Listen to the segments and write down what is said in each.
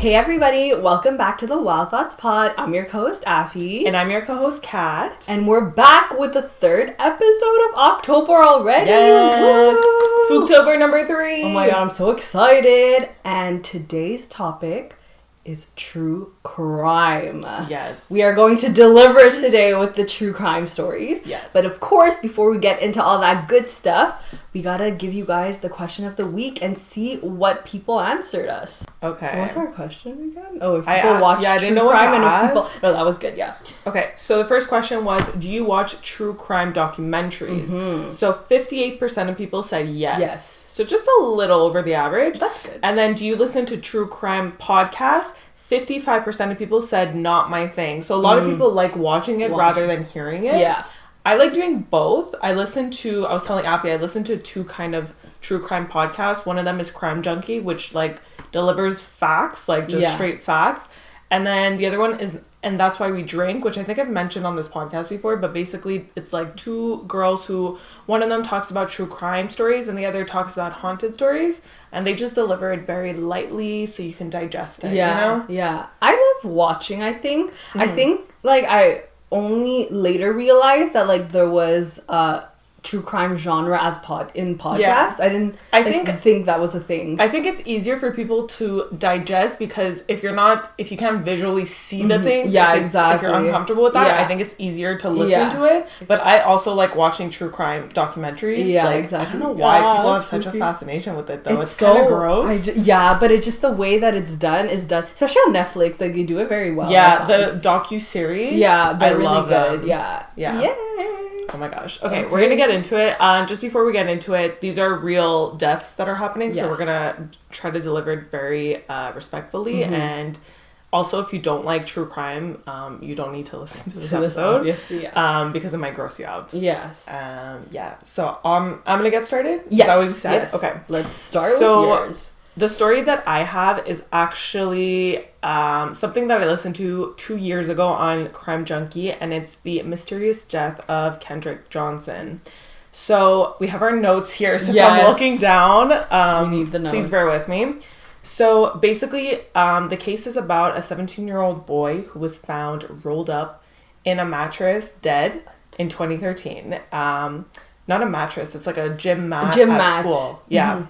Hey everybody, welcome back to the Wild Thoughts Pod. I'm your co-host Afi. And I'm your co-host Kat. And we're back with the third episode of October already. Yes! Spooktober number 3. Oh my god, I'm so excited. And today's topic is true crime. Yes. We are going to deliver today with the true crime stories. Yes. But of course, before we get into all that good stuff, we gotta give you guys the question of the week and see what people answered us. Okay. What's our question again? Oh, if people watch true I didn't know crime what to and if ask. people... No, that was good, yeah. Okay, so the first question was, do you watch true crime documentaries? Mm-hmm. So 58% of people said yes. Yes. So just a little over the average. That's good. And then do you listen to true crime podcasts? 55% of people said not my thing. So a lot of people like watching it rather than hearing it. Yeah. I like doing both. I was telling Appy, I listen to two kind of true crime podcasts. One of them is Crime Junkie, which like delivers facts, like just straight facts. And then the other one is And That's Why We Drink, which I think I've mentioned on this podcast before, but basically it's like two girls who, one of them talks about true crime stories and the other talks about haunted stories, and they just deliver it very lightly so you can digest it, yeah, you know? Yeah. I love watching, I think. I think, like, I only later realized that, like, there was true crime genre as podcasts. Yeah. I didn't think that was a thing. I think it's easier for people to digest because if you can't visually see the things, exactly. if you're uncomfortable with that, I think it's easier to listen to it. But I also like watching true crime documentaries. Yeah, like, exactly. I don't know why people have such a fascination with it though. It's so, kind of gross. But it's just the way that it's done, especially on Netflix. Like, they do it very well. Yeah, the docu-series. Yeah, they're I really love good. them. Yeah. Yay. Oh my gosh. Okay, we're gonna get into it. Just before we get into it, these are real deaths that are happening, so we're gonna try to deliver it very respectfully. And also, if you don't like true crime, you don't need to listen to this episode, obviously, because it might gross you out. Yes. Yeah. So I'm gonna get started. Yes. Is that what you said? Yes. Okay. Let's start with yours. The story that I have is actually something that I listened to 2 years ago on Crime Junkie, and it's the mysterious death of Kendrick Johnson. So we have our notes here. So if I'm looking down, we need the notes. Please bear with me. So basically, the case is about a 17-year-old boy who was found rolled up in a mattress, dead, in 2013. Not a mattress, it's like a gym mat at school. Yeah. Mm-hmm.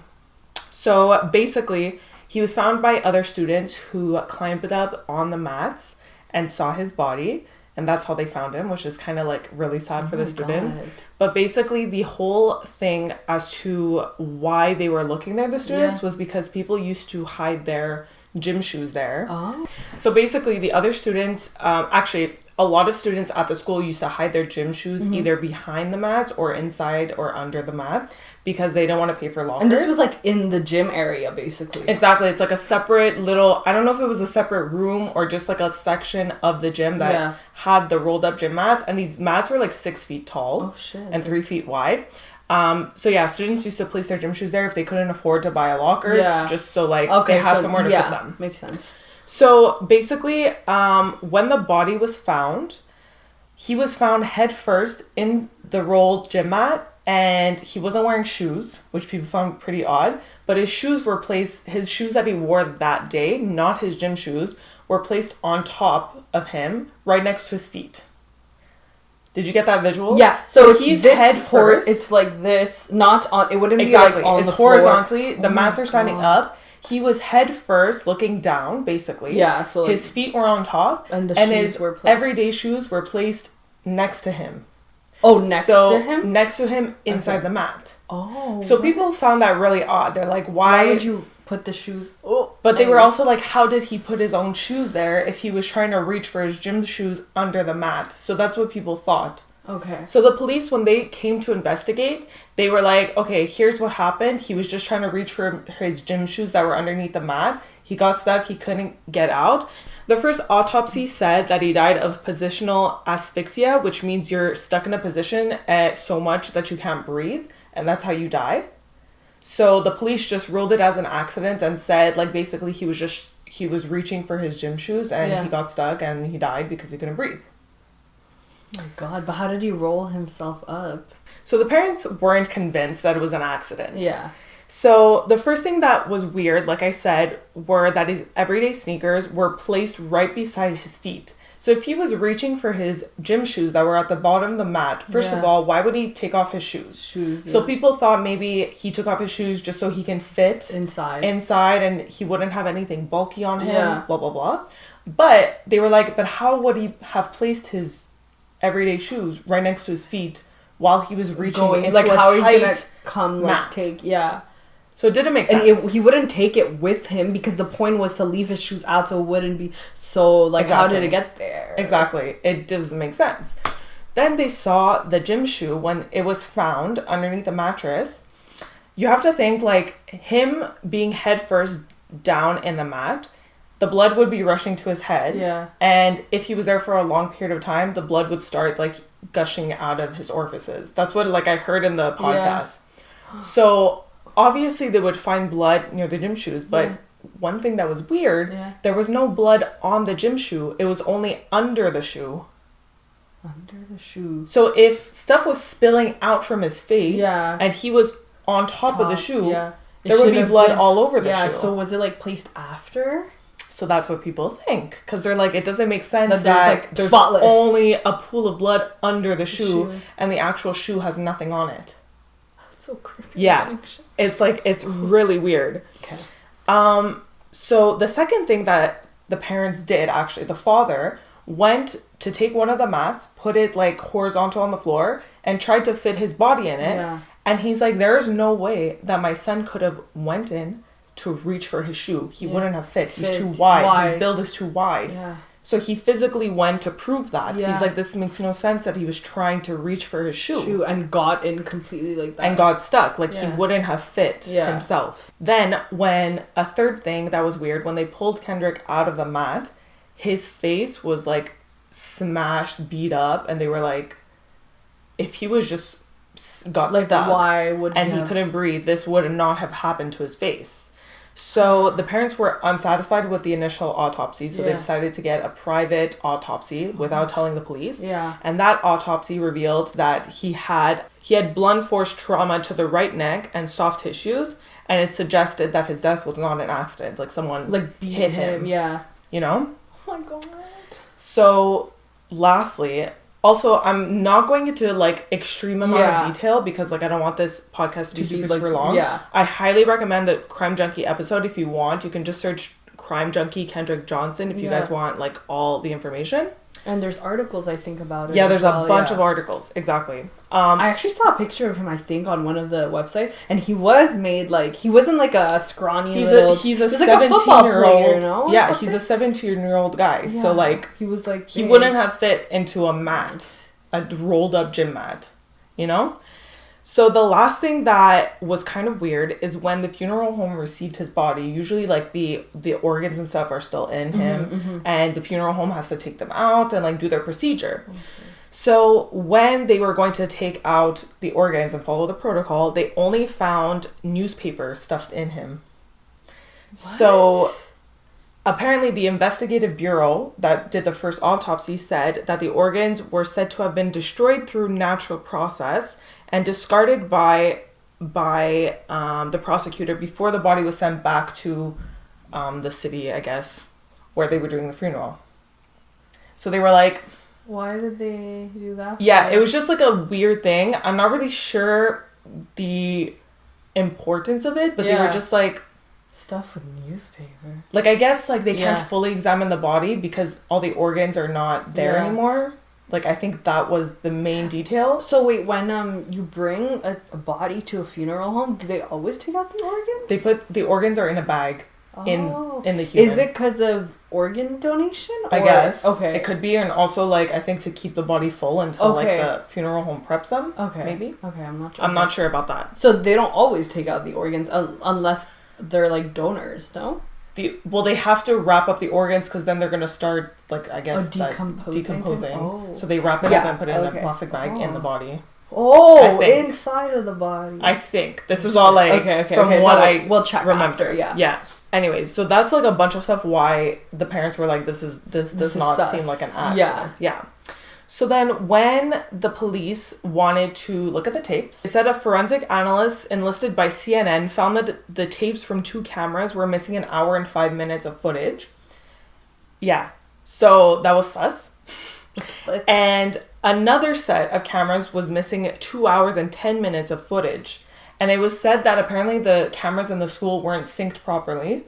So basically, he was found by other students who climbed up on the mats and saw his body. And that's how they found him, which is kind of like really sad for the students. God. But basically, the whole thing as to why they were looking there, the students, was because people used to hide their gym shoes there. Oh. So basically, the other students, actually, a lot of students at the school used to hide their gym shoes either behind the mats or inside or under the mats because they didn't want to pay for lockers. And this was like in the gym area, basically. Exactly. It's like a separate little, I don't know if it was a separate room or just like a section of the gym that had the rolled up gym mats. And these mats were like 6 feet tall and 3 feet wide. So yeah, students used to place their gym shoes there if they couldn't afford to buy a locker, just so like they had somewhere to put them. Makes sense. So basically, when the body was found, he was found head first in the rolled gym mat, and he wasn't wearing shoes, which people found pretty odd. But his shoes that he wore that day, not his gym shoes, were placed on top of him, right next to his feet. Did you get that visual? Yeah. So he's head first. It's like this, not on. It wouldn't be like on it's the floor. horizontally. The mats are standing up. He was head first, looking down, basically. Yeah, so like, his feet were on top, and his everyday shoes were placed next to him. Oh, next to him? Next to him, inside the mat. Oh. So people found that really odd. They're like, why would you put the shoes? Oh, but they were also like, how did he put his own shoes there if he was trying to reach for his gym shoes under the mat? So that's what people thought. Okay. So the police, when they came to investigate, they were like, okay, here's what happened. He was just trying to reach for his gym shoes that were underneath the mat. He got stuck. He couldn't get out. The first autopsy said that he died of positional asphyxia, which means you're stuck in a position so much that you can't breathe. And that's how you die. So the police just ruled it as an accident and said, like, basically he was reaching for his gym shoes and he got stuck and he died because he couldn't breathe. Oh my God, but how did he roll himself up? So the parents weren't convinced that it was an accident. Yeah. So the first thing that was weird, like I said, were that his everyday sneakers were placed right beside his feet. So if he was reaching for his gym shoes that were at the bottom of the mat, first of all, why would he take off his shoes? So people thought maybe he took off his shoes just so he can fit inside and he wouldn't have anything bulky on him, blah, blah, blah. But they were like, but how would he have placed his everyday shoes right next to his feet while he was reaching into like a how tight he's gonna come mat? So it didn't make sense. And he wouldn't take it with him because the point was to leave his shoes out so it wouldn't be so, like, how did it get there? Exactly. It doesn't make sense. Then they saw the gym shoe when it was found underneath the mattress. You have to think, like, him being head first down in the mat, the blood would be rushing to his head. Yeah. And if he was there for a long period of time, the blood would start, like, gushing out of his orifices. That's what, like, I heard in the podcast. Yeah. So obviously they would find blood near the gym shoes, but one thing that was weird, there was no blood on the gym shoe. It was only under the shoe. Under the shoe. So if stuff was spilling out from his face and he was on top of the shoe, there would be blood all over the shoe. Yeah, so was it, like, placed after? So that's what people think. Because they're like, it doesn't make sense that there's spotless. Only a pool of blood under the shoe and the actual shoe has nothing on it. That's so creepy. Yeah. It's like, it's really weird. Okay. So the second thing that the parents did, actually, the father went to take one of the mats, put it, like, horizontal on the floor, and tried to fit his body in it. Yeah. And he's like, there's no way that my son could have went in to reach for his shoe. He wouldn't have fit. He's too wide. His build is too wide. Yeah. So he physically went to prove that. Yeah. He's like, this makes no sense that he was trying to reach for his shoe. And got in completely like that. And got stuck. Like, he wouldn't have fit himself. Then, when a third thing that was weird, when they pulled Kendrick out of the mat, his face was, like, smashed, beat up. And they were like, if he was just got like, stuck why would and he couldn't breathe, this would not have happened to his face. So the parents were unsatisfied with the initial autopsy, so they decided to get a private autopsy without telling the police. Yeah. And that autopsy revealed that he had blunt force trauma to the right neck and soft tissues, and it suggested that his death was not an accident, like someone like hit him. Yeah. You know? Oh my god. So lastly, also, I'm not going into, like, extreme amount of detail because, like, I don't want this podcast to be super long. Yeah. I highly recommend the Crime Junkie episode if you want. You can just search Crime Junkie Kendrick Johnson if you guys want, like, all the information. And there's articles, I think, about it. Yeah, there's a bunch of articles. Exactly. I actually saw a picture of him, I think, on one of the websites. And he was made, like, he wasn't, like, a scrawny He's a 17-year-old. You know, yeah, he's a 17-year-old guy. Yeah. So, like, he was, like, he wouldn't have fit into a mat, a rolled-up gym mat, you know? So the last thing that was kind of weird is when the funeral home received his body, usually, like, the organs and stuff are still in him, and the funeral home has to take them out and, like, do their procedure. Okay. So when they were going to take out the organs and follow the protocol, they only found newspaper stuffed in him. What? So apparently the investigative bureau that did the first autopsy said that the organs were said to have been destroyed through natural process and discarded by the prosecutor before the body was sent back to the city, I guess, where they were doing the funeral. So they were like... Why did they do that? Yeah, it was just, like, a weird thing. I'm not really sure the importance of it, but they were just, like... Stuff with newspaper. Like, I guess, like, they can't fully examine the body because all the organs are not there anymore. Like, I think that was the main detail. So wait, when you bring a body to a funeral home, do they always take out the organs? They put the organs are in a bag in the human. Is it because of organ donation? I guess. Okay. It could be, and also, like, I think to keep the body full until like the funeral home preps them. Okay. Maybe. Okay, I'm not sure. I'm not sure about that. So they don't always take out the organs unless they're, like, donors, no? They have to wrap up the organs because then they're going to start, like, I guess, decomposing. Oh. So they wrap it up and put it in a plastic bag in the body. Oh, inside of the body. I think. This is all, like, from what we'll check remember. After, yeah. Yeah. Anyways, so that's, like, a bunch of stuff why the parents were like, this does not seem like an accident. Yeah. So then when the police wanted to look at the tapes, it said a forensic analyst enlisted by CNN found that the tapes from 2 cameras were missing an hour and 5 minutes of footage. Yeah. So that was sus. And another set of cameras was missing 2 hours and 10 minutes of footage. And it was said that apparently the cameras in the school weren't synced properly.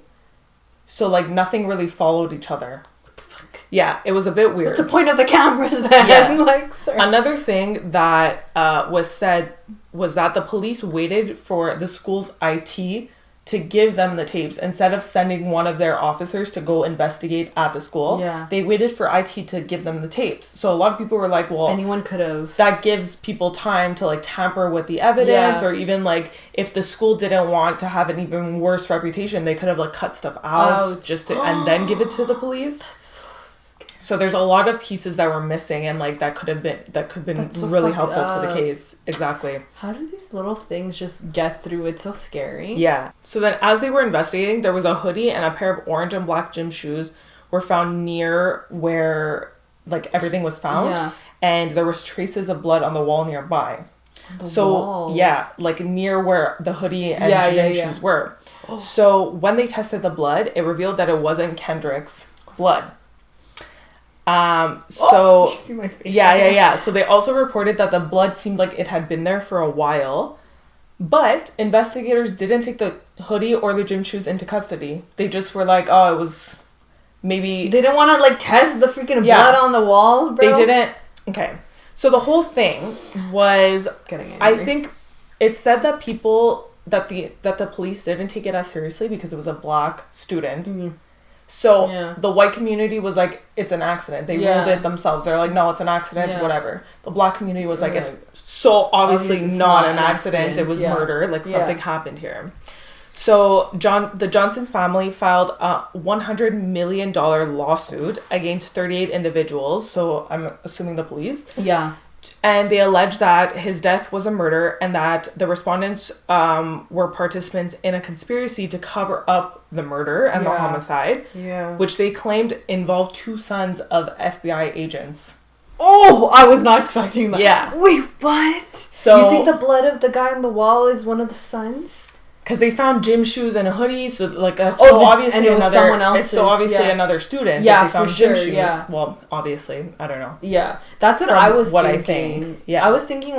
So, like, nothing really followed each other. What the fuck? Yeah, it was a bit weird. What's the point of the cameras then? Yeah. Like, sir. Another thing that was said was that the police waited for the school's IT to give them the tapes instead of sending one of their officers to go investigate at the school. Yeah. They waited for IT to give them the tapes. So a lot of people were like, well, anyone could have. That gives people time to like tamper with the evidence, or even like if the school didn't want to have an even worse reputation, they could have like cut stuff out just to and then give it to the police. That's so scary. So there's a lot of pieces that were missing, and like that could have been so really helpful to the case. Exactly. How do these little things just get through? It's so scary. Yeah. So then as they were investigating, there was a hoodie and a pair of orange and black gym shoes were found near where like everything was found. Yeah. And there was traces of blood on the wall nearby. Wall. Yeah, like near where the hoodie and gym shoes were. Oh. So when they tested the blood, it revealed that it wasn't Kendrick's blood. You see my face. Yeah. So they also reported that the blood seemed like it had been there for a while, but investigators didn't take the hoodie or the gym shoes into custody. They just were like, oh, it was maybe... They didn't want to like test the freaking blood on the wall, bro? They didn't... Okay. So the whole thing was... Getting angry. I think it said that people... That the police didn't take it as seriously because it was a black student. Mm-hmm. So the white community was like, it's an accident. They ruled it themselves. They're like, no, it's an accident, whatever. The black community was like, it's so obviously not an accident. It was murder. Like something happened here. So the Johnson's family filed a $100 million lawsuit against 38 individuals. So I'm assuming the police. Yeah. And they allege that his death was a murder and that the respondents were participants in a conspiracy to cover up the murder and the homicide, which they claimed involved 2 sons of FBI agents. Oh, I was not expecting that. Yeah. Wait, what? So you think the blood of the guy on the wall is one of the sons? Because they found gym shoes and a hoodie, so like that's obviously another student. Yeah, if they found for gym sure, shoes. Yeah. Well, obviously, I don't know. Yeah, that's what I was thinking. I think. Yeah, I was thinking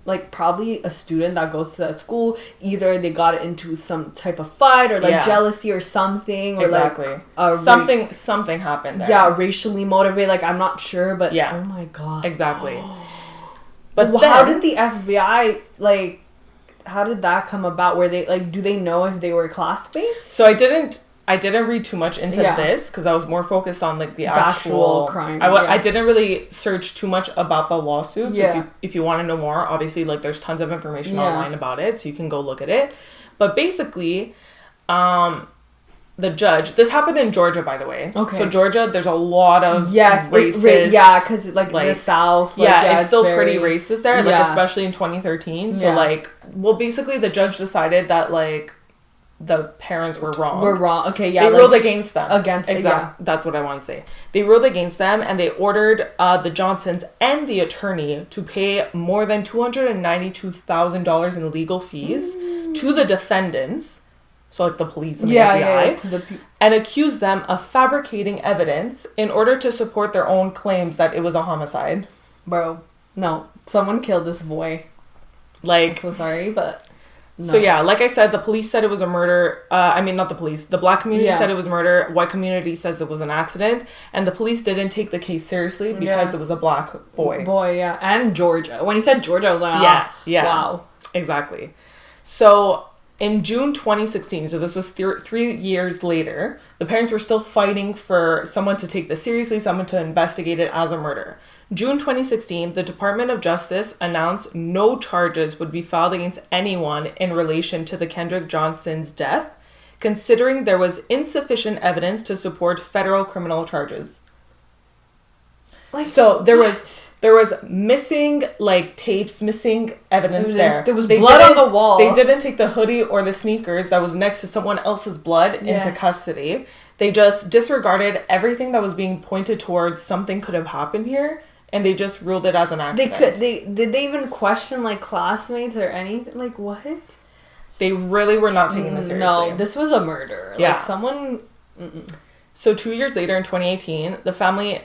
like probably a student that goes to that school, either they got into some type of fight or like jealousy or something, or like something happened there. Yeah, racially motivated. Like I'm not sure, but oh my god, exactly. But then, how did the FBI like? How did that come about? Were they like? Do they know if they were classmates? So I didn't read too much into this because I was more focused on like the actual crime. I didn't really search too much about the lawsuits. Yeah. If you want to know more, obviously like there's tons of information online about it, so you can go look at it. But basically, the judge. This happened in Georgia, by the way. Okay. So Georgia, there's a lot of racist. Because like the South. Like, it's still pretty racist there. Like especially in 2013. So basically the judge decided that like the parents were wrong. Okay. Yeah. They ruled against them. Exactly. That's what I want to say. They ruled against them, and they ordered the Johnsons and the attorney to pay more than $292,000 in legal fees to the defendants. So, like, the police and the FBI. And accuse them of fabricating evidence in order to support their own claims that it was a homicide. Bro, no. Someone killed this boy. Like... I'm so sorry, but... No. So, yeah, like I said, the police said it was a murder. Not the police. The black community said it was murder. White community says it was an accident. And the police didn't take the case seriously because it was a black boy. And Georgia. When he said Georgia, I was like, wow. Exactly. So... In June 2016, so this was 3 years later, the parents were still fighting for someone to take this seriously, someone to investigate it as a murder. June 2016, the Department of Justice announced no charges would be filed against anyone in relation to the Kendrick Johnson's death, considering there was insufficient evidence to support federal criminal charges. There was missing, like, tapes, missing evidence there. There was blood on the wall. They didn't take the hoodie or the sneakers that was next to someone else's blood into custody. They just disregarded everything that was being pointed towards something could have happened here and they just ruled it as an accident. Did they even question like classmates or anything? Like what? They really were not taking this seriously. No, this was a murder. Yeah. Like someone... So 2 years later in 2018, the family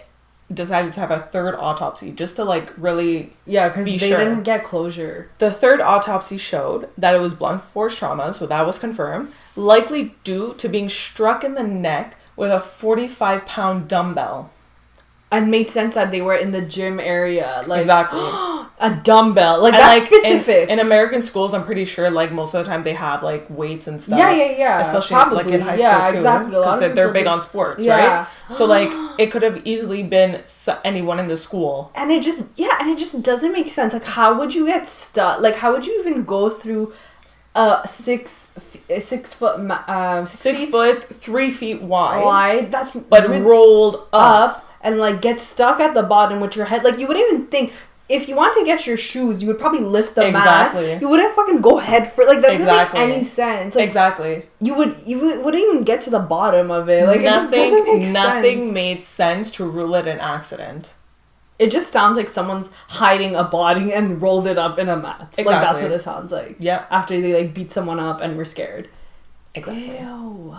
decided to have a third autopsy just to like really because they didn't get closure. The third autopsy showed that it was blunt force trauma, so that was confirmed, likely due to being struck in the neck with a 45-pound dumbbell. And made sense that they were in the gym area. Like, exactly. A dumbbell. Like, that's specific. In American schools, I'm pretty sure, like, most of the time they have, like, weights and stuff. Yeah. Especially, probably. like, in high school, too. Exactly. Because they're big on sports, right? So, like, it could have easily been anyone in the school. And it just doesn't make sense. Like, how would you get stuck? Like, how would you even go through 6 foot... 6 foot, 3 feet wide. But really rolled up. And, like, get stuck at the bottom with your head. Like, you wouldn't even think... If you want to get your shoes, you would probably lift them exactly. You wouldn't fucking go head first. Like, that doesn't make any sense. Like, exactly. You wouldn't even get to the bottom of it. Like, nothing made sense to rule it an accident. It just sounds like someone's hiding a body and rolled it up in a mat. Exactly. Like, that's what it sounds like. Yeah. After they, like, beat someone up and were scared. Exactly. Ew.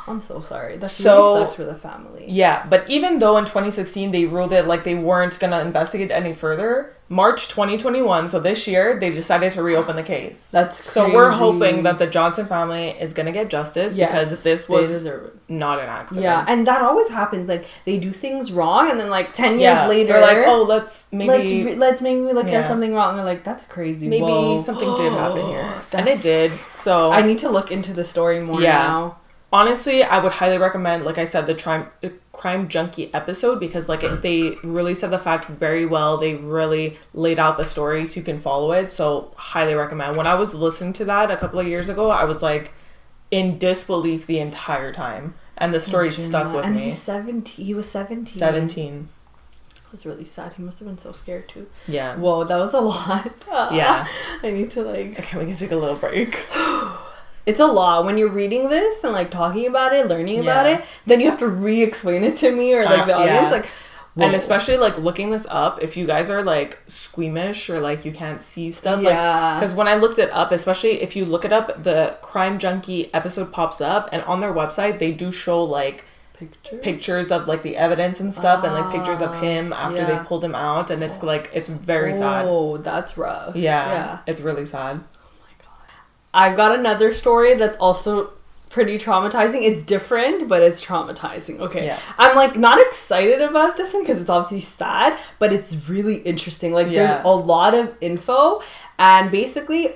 I'm so sorry. That really sucks for the family. Yeah, but even though in 2016 they ruled it like they weren't going to investigate any further, March 2021, so this year, they decided to reopen the case. That's crazy. So we're hoping that the Johnson family is going to get justice because this was not an accident. Yeah, and that always happens. Like, they do things wrong and then like 10 years later... They're like, oh, let's maybe look at something wrong. And they're like, that's crazy. Maybe something did happen here. And it did, so... I need to look into the story more now. Honestly, I would highly recommend, like I said, the Crime Junkie episode because, like, they really said the facts very well. They really laid out the story so you can follow it. So, highly recommend. When I was listening to that a couple of years ago, I was, like, in disbelief the entire time. And the story stuck with me. And he's 17. He was 17. 17. It was really sad. He must have been so scared, too. Yeah. Whoa, that was a lot. Yeah. I need to, like... Okay, we can take a little break. It's a lot. When you're reading this and, like, talking about it, learning about it, then you have to re-explain it to me or, like, the audience. Like, whoa. And especially, like, looking this up, if you guys are, like, squeamish or, like, you can't see stuff. Like, because when I looked it up, especially if you look it up, the Crime Junkie episode pops up. And on their website, they do show, like, pictures of, like, the evidence and stuff. And, like, pictures of him after they pulled him out. And it's, like, it's very sad. Oh, that's rough. Yeah. It's really sad. I've got another story that's also pretty traumatizing. It's different, but it's traumatizing. Okay. Yeah. I'm, like, not excited about this one because it's obviously sad, but it's really interesting. Like, there's a lot of info, and basically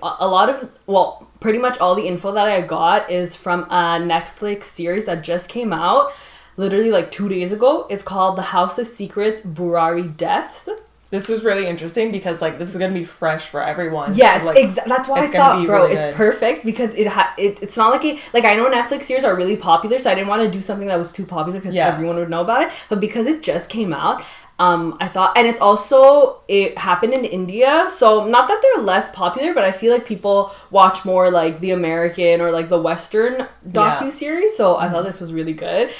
pretty much all the info that I got is from a Netflix series that just came out literally, like, 2 days ago. It's called The House of Secrets, Burari Deaths. This was really interesting because, like, this is going to be fresh for everyone. Yes, so, like, that's why I thought, bro, really it's perfect because it's not like I know Netflix series are really popular, so I didn't want to do something that was too popular because everyone would know about it. But because it just came out, I thought, and it happened in India, so not that they're less popular, but I feel like people watch more, like, the American or, like, the Western docuseries, so I thought this was really good.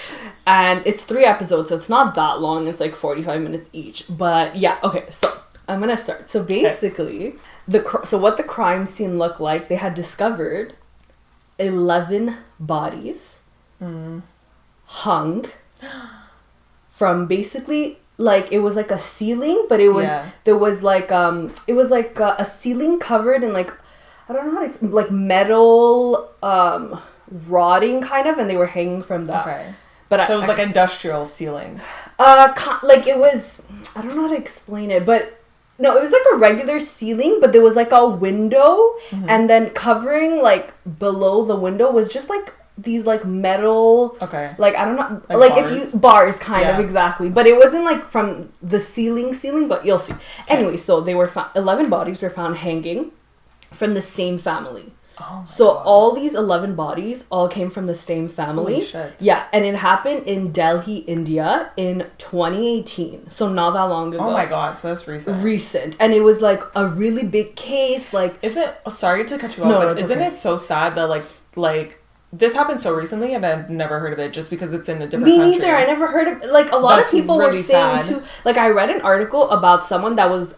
And it's 3 episodes, so it's not that long. It's, like, 45 minutes each. But, yeah, okay, so I'm gonna start. So, basically, what the crime scene looked like, they had discovered 11 bodies hung from basically... Like, it was like a ceiling, but it was there was like it was like a ceiling covered in, like, I don't know how to like metal rotting kind of, and they were hanging from that. Okay. But so it was like industrial ceiling. Like, it was, I don't know how to explain it, but no, it was like a regular ceiling, but there was like a window, and then covering, like, below the window was just like these, like, metal, like, I don't know, like bars. If you bars kind of, exactly, but it wasn't like from the ceiling, but you'll see. Anyway, so they were found, 11 bodies were found hanging from the same family. God. All these 11 bodies all came from the same family. Holy shit. Yeah, and it happened in Delhi, India in 2018, so not that long ago. Oh my god, so that's recent. And it was like a really big case. Like, sorry to cut you off, but isn't it so sad that like this happened so recently, and I've never heard of it just because it's in a different country. Me neither. I never heard of, like, a lot of people really were saying, too. Like, I read an article about someone that was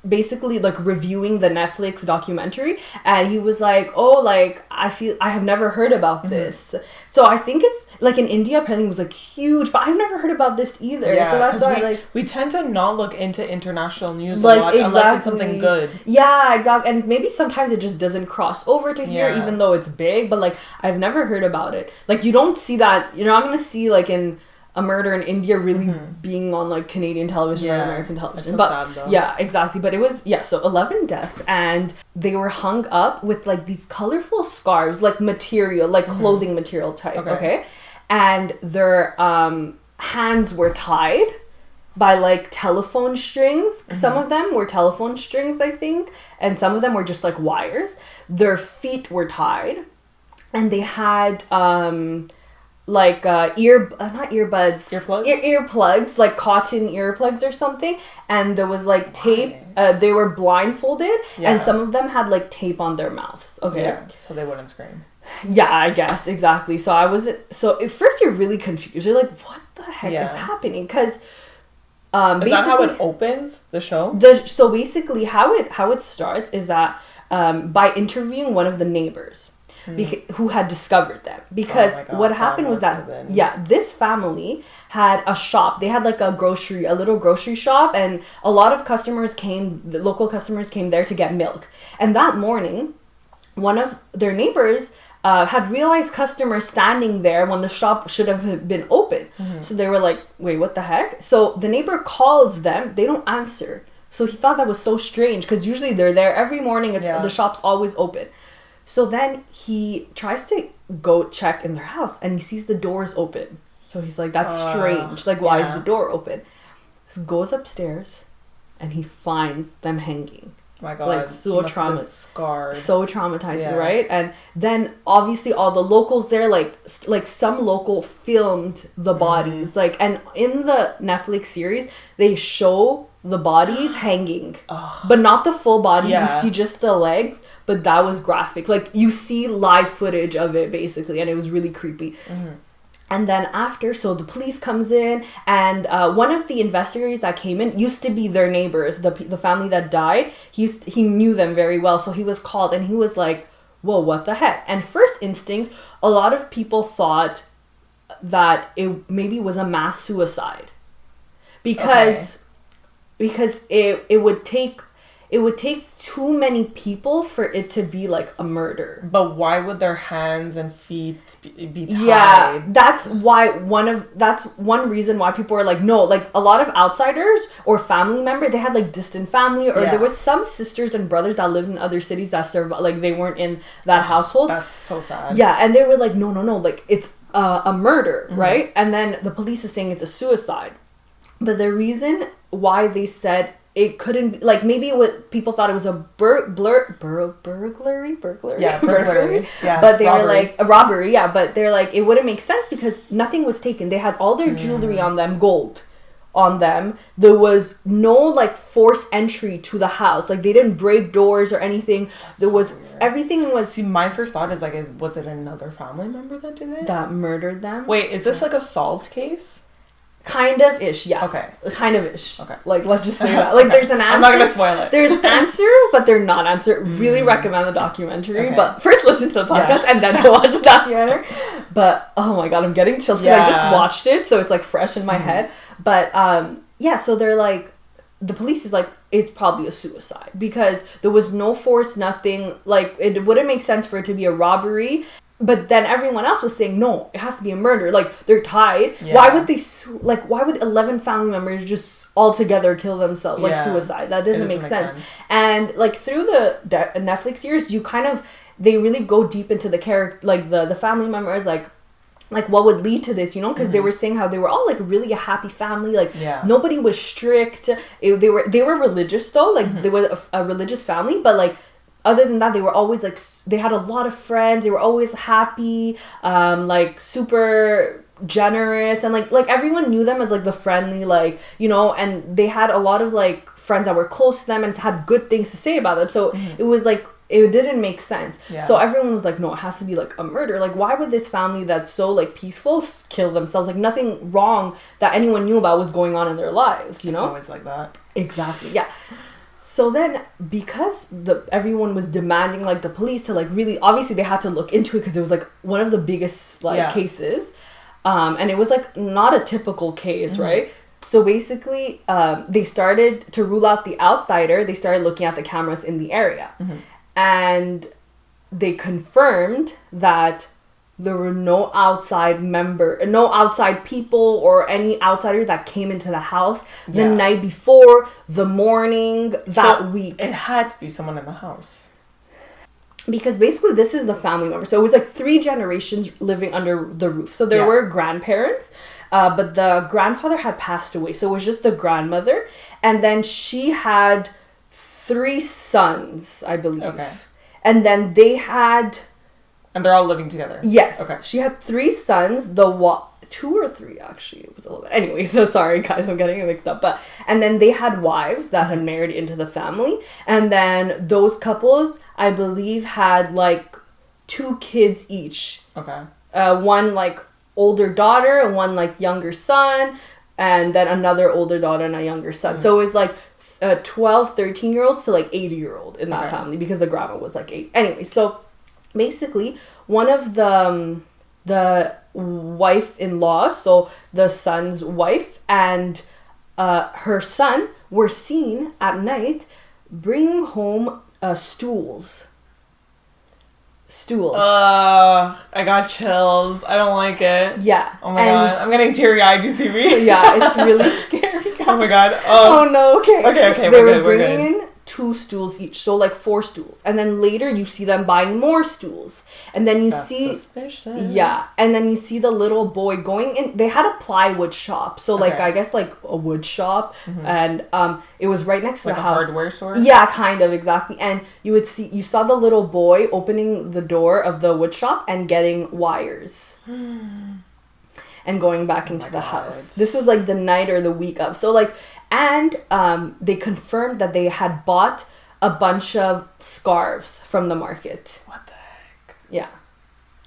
basically, like, reviewing the Netflix documentary, and he was like, oh, like, I have never heard about this. So I think it's, like, in India, apparently it was, like, huge, but I've never heard about this either. Yeah, so that's why, we tend to not look into international news, like, a lot, unless it's something good. Yeah, exactly. And maybe sometimes it just doesn't cross over to here, even though it's big, but, like, I've never heard about it. Like, you don't see that, you're not going to see, like, in a murder in India really being on, like, Canadian television or American television. It's so sad, though. Yeah, exactly. But it was, so 11 deaths, and they were hung up with, like, these colorful scarves, like, material, like, clothing material type, okay? And their hands were tied by, like, telephone strings. Some of them were telephone strings, I think, and some of them were just, like, wires. Their feet were tied, and they had like not earbuds, earplugs, like cotton earplugs or something, and there was, like, tape. They were blindfolded, and some of them had, like, tape on their mouths. Okay, so they wouldn't scream. Yeah, I guess, exactly. So at first you're really confused. You're like, what the heck is happening? Because is that how it opens the show? So basically how it starts is that by interviewing one of the neighbors who had discovered them, because what happened was that this family had a shop. They had, like, a little grocery shop, and a lot of the local customers came there to get milk. And that morning, one of their neighbors had realized customers standing there when the shop should have been open. So they were like, wait, what the heck? So the neighbor calls them. They don't answer. So he thought that was so strange, because usually they're there every morning. The shop's always open. So then he tries to go check in their house, and he sees the doors open. So he's like, that's strange. Like, why is the door open? So goes upstairs, and he finds them hanging. My God, like, so scarred, so traumatizing, right? And then obviously all the locals there, like some local filmed the bodies, like, and in the Netflix series they show the bodies hanging, but not the full body. You see just the legs, but that was graphic. Like, you see live footage of it basically, and it was really creepy. And then after, so the police comes in, and one of the investigators that came in used to be their neighbors, the family that died. He knew them very well, so he was called, and he was like, whoa, what the heck? And first instinct, a lot of people thought that it maybe was a mass suicide. Because it would take too many people for it to be, like, a murder. But why would their hands and feet be tied? Yeah, that's one reason why people were like, no, like, a lot of outsiders or family members, they had, like, distant family, or there was some sisters and brothers that lived in other cities that survived, like, they weren't in that household. That's so sad. Yeah, and they were like, no, like, it's a murder, right? And then the police is saying it's a suicide. But the reason why they said it couldn't, like, maybe what people thought it was a burglary. Yeah, burglary. Yeah, but they were like a robbery. Yeah, but they're like, it wouldn't make sense because nothing was taken. They had all their jewelry on them, gold on them. There was no, like, forced entry to the house. Like, they didn't break doors or anything. There was everything was. See, my first thought is, like, was it another family member that did it? That murdered them? Wait, is this like a solved case? Kind of ish, yeah. Okay. Kind of ish. Okay. Like, let's just say that. Like, there's an answer. I'm not gonna spoil it. There's answer, but they're not answer. Really recommend the documentary. Okay. But first listen to the podcast and then go watch the documentary. But, oh my God, I'm getting chills because I just watched it, so it's, like, fresh in my head. But, so they're like, the police is like, it's probably a suicide because there was no force, nothing. Like, it wouldn't make sense for it to be a robbery. But then everyone else was saying, no, it has to be a murder. Like, they're tied. Yeah. Why would why would 11 family members just all together kill themselves? Like, suicide. That doesn't make sense. And, like, through the Netflix series, they really go deep into the character, like, the family members, like what would lead to this, you know? Because they were saying how they were all, like, really a happy family. Like, nobody was strict. They were religious, though. Like, they were a religious family. But, like, other than that, they were always, like, they had a lot of friends. They were always happy, like, super generous. And, like everyone knew them as, like, the friendly, like, you know, and they had a lot of, like, friends that were close to them and had good things to say about them. So it was, like, it didn't make sense. Yeah. So everyone was like, no, it has to be like a murder. Like, why would this family that's so like peaceful kill themselves? Like, nothing wrong that anyone knew about was going on in their lives, you know? It's always like that. Exactly, yeah. So then, because everyone was demanding like the police to like really, obviously they had to look into it because it was like one of the biggest like cases, and it was like not a typical case, right? So basically, they started to rule out the outsider. They started looking at the cameras in the area, and they confirmed that there were no outside people or any outsider that came into the house the night before, the morning, that week. It had to be someone in the house. Because basically this is the family member. So it was like 3 generations living under the roof. So there were grandparents, but the grandfather had passed away. So it was just the grandmother. And then she had 3 sons, I believe. Okay. And then they had... And they're all living together? Yes. Okay. She had 3 sons. 2 or 3, actually. It was a little bit... Anyway, so sorry, guys. I'm getting it mixed up. And then they had wives that had married into the family. And then those couples, I believe, had, like, 2 kids each. Okay. One, like, older daughter and one, like, younger son. And then another older daughter and a younger son. So it was, like, 12, 13-year-olds to, like, 80-year-old in that family. Because the grandma was, like, 8. Anyway, so... Basically, one of the wife-in-law, so the son's wife and her son were seen at night bringing home stools. I got chills. I don't like it. Yeah. Oh my god. I'm getting teary-eyed. You see me? Yeah, it's really scary. Oh my god. Oh no. Okay. Okay. They were bringing in 2 stools each, so like 4 stools, and then later you see them buying more stools, and then you see suspicious. Yeah, and then you see the little boy going in. They had a plywood shop, so like I guess like a wood shop, and it was right next to like the house. Like a hardware store. Yeah, kind of, exactly. And you saw the little boy opening the door of the wood shop and getting wires. And going back into the house. This was like the night or the week of. So like, and they confirmed that they had bought a bunch of scarves from the market. What the heck? Yeah.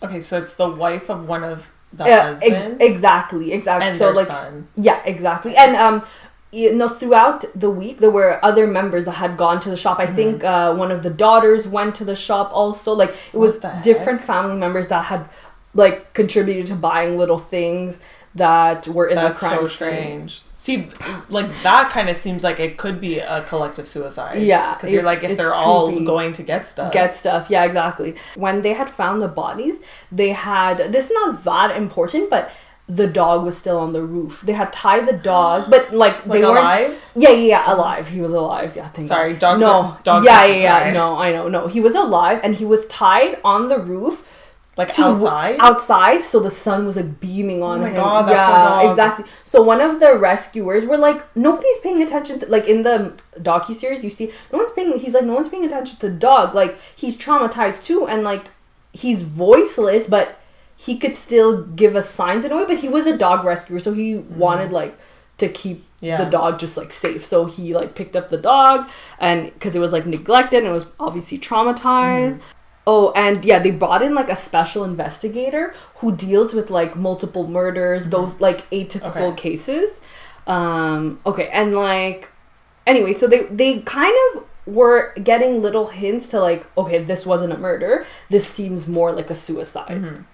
Okay, so it's the wife of one of the husbands. Exactly. And so their like son. Yeah, exactly. And throughout the week there were other members that had gone to the shop. I think one of the daughters went to the shop also. Like it was different family members that had like contributed to buying little things that were in the crime scene. That's so strange. See, like that kind of seems like it could be a collective suicide. Yeah, because you're like, if they're all going to get stuff. Yeah, exactly. When they had found the bodies, they had, this is not that important, but the dog was still on the roof. They had tied the dog, but like they weren't alive. Yeah, alive. He was alive. Yeah, sorry, dogs. No, dogs. Yeah. No, I know. No, he was alive, and he was tied on the roof. Like outside? Outside, so the sun was like beaming on him. Oh my god, that poor dog. Exactly. So one of the rescuers were like, nobody's paying attention to, like in the docuseries you see, no one's paying attention to the dog. Like he's traumatized too, and like he's voiceless, but he could still give us signs in a way, but he was a dog rescuer, so he wanted like to keep the dog just like safe. So he like picked up the dog, and because it was like neglected and it was obviously traumatized. Oh, and yeah, they brought in like a special investigator who deals with like multiple murders, those like atypical cases. Okay, and like anyway, so they kind of were getting little hints to like, okay, this wasn't a murder. This seems more like a suicide.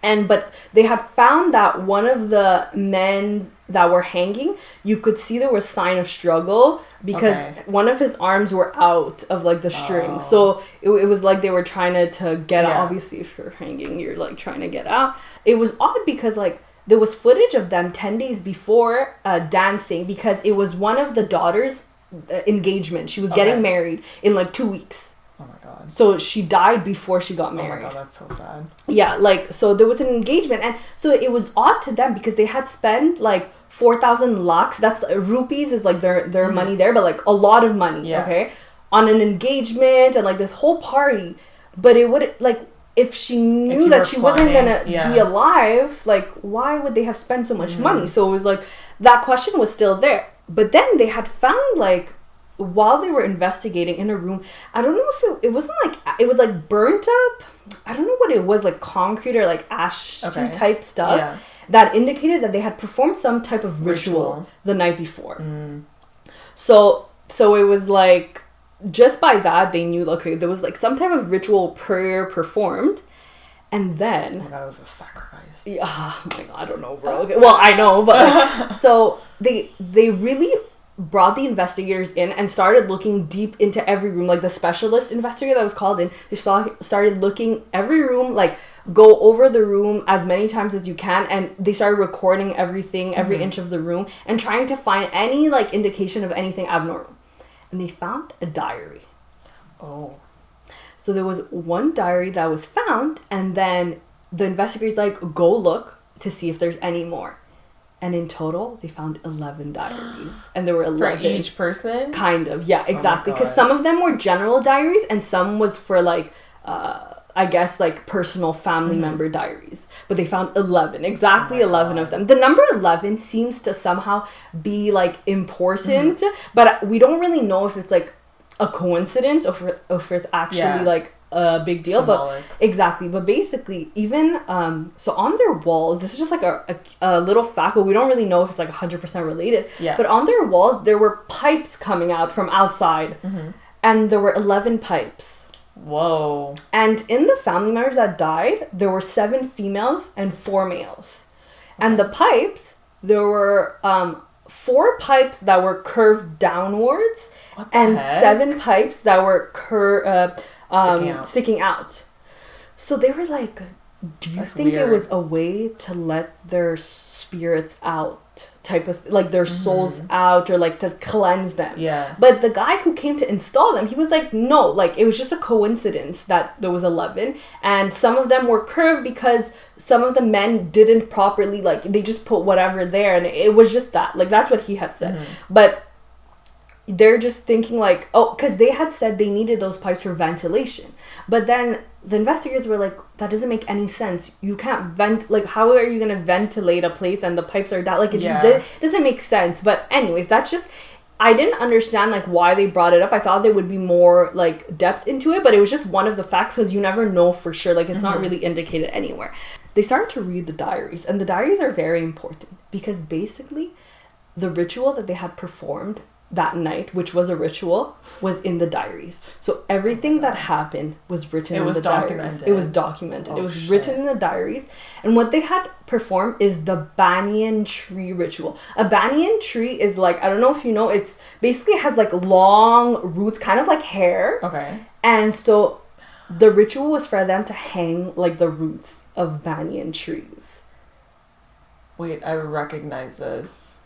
But they had found that one of the men that were hanging, you could see there was sign of struggle because one of his arms were out of like the string. So it was like they were trying to get out. Obviously, if you're hanging, you're like trying to get out. It was odd because like there was footage of them 10 days before dancing, because it was one of the daughter's engagement. She was getting married in like 2 weeks. Oh my god. So she died before she got married. Oh my god, that's so sad. Yeah, like, so there was an engagement, and so it was odd to them because they had spent like 4,000 lakhs, that's rupees is like their money there, but like a lot of money, okay, on an engagement and like this whole party. But it would, like, if she knew that she wasn't gonna be alive, like, why would they have spent so much money? So it was like, that question was still there. But then they had found like while they were investigating in a room, I don't know if it wasn't like, it was like burnt up. I don't know what it was, like concrete or like ash type stuff that indicated that they had performed some type of ritual the night before. So it was like, just by that they knew, okay, there was like some type of ritual prayer performed. And then, oh my god, it was a sacrifice. Yeah, oh my god, I don't know, bro. Okay, well, I know, but like, so they really brought the investigators in and started looking deep into every room. Like the specialist investigator that was called in, they started looking every room, like go over the room as many times as you can, and they started recording everything, every inch of the room, and trying to find any like indication of anything abnormal. And they found a diary. Oh. So there was one diary that was found, and then the investigators like, go look to see if there's any more. And in total, they found 11 diaries. And there were 11. For each person? Kind of, yeah, exactly. Because some of them were general diaries, and some was for like, I guess like personal family member diaries. But they found 11, exactly 11 of them. The number 11 seems to somehow be like important, but we don't really know if it's like a coincidence or if it's actually like a big deal. Symbolic. But exactly, but basically even so on their walls, this is just like a little fact, but we don't really know if it's like 100% related, but on their walls there were pipes coming out from outside, and there were 11 pipes. Whoa. And in the family members that died, there were 7 females and 4 males. And the pipes, there were 4 pipes that were curved downwards, and heck? 7 pipes that were sticking out. So they were like, do you think weird. It was a way to let their spirits out, type of like their souls out, or like to cleanse them? Yeah. But the guy who came to install them, he was like, no, like it was just a coincidence that there was 11, and some of them were curved because some of the men didn't properly, like they just put whatever there, and it was just that, like that's what he had said. But they're just thinking like, oh, because they had said they needed those pipes for ventilation. But then the investigators were like, that doesn't make any sense. You can't vent, like how are you going to ventilate a place and the pipes are down? Like it just doesn't make sense. But anyways, that's just, I didn't understand like why they brought it up. I thought there would be more like depth into it, but it was just one of the facts, because you never know for sure. Like it's not really indicated anywhere. They started to read the diaries, and the diaries are very important because basically the ritual that they had performed that night, which was a ritual, was in the diaries. So everything that happened was written in the diaries. It was documented. It was written in the diaries. And what they had performed is the banyan tree ritual. A banyan tree is like, I don't know if you know, it's basically has like long roots, kind of like hair. Okay. And so the ritual was for them to hang like the roots of banyan trees. Wait, I recognize this.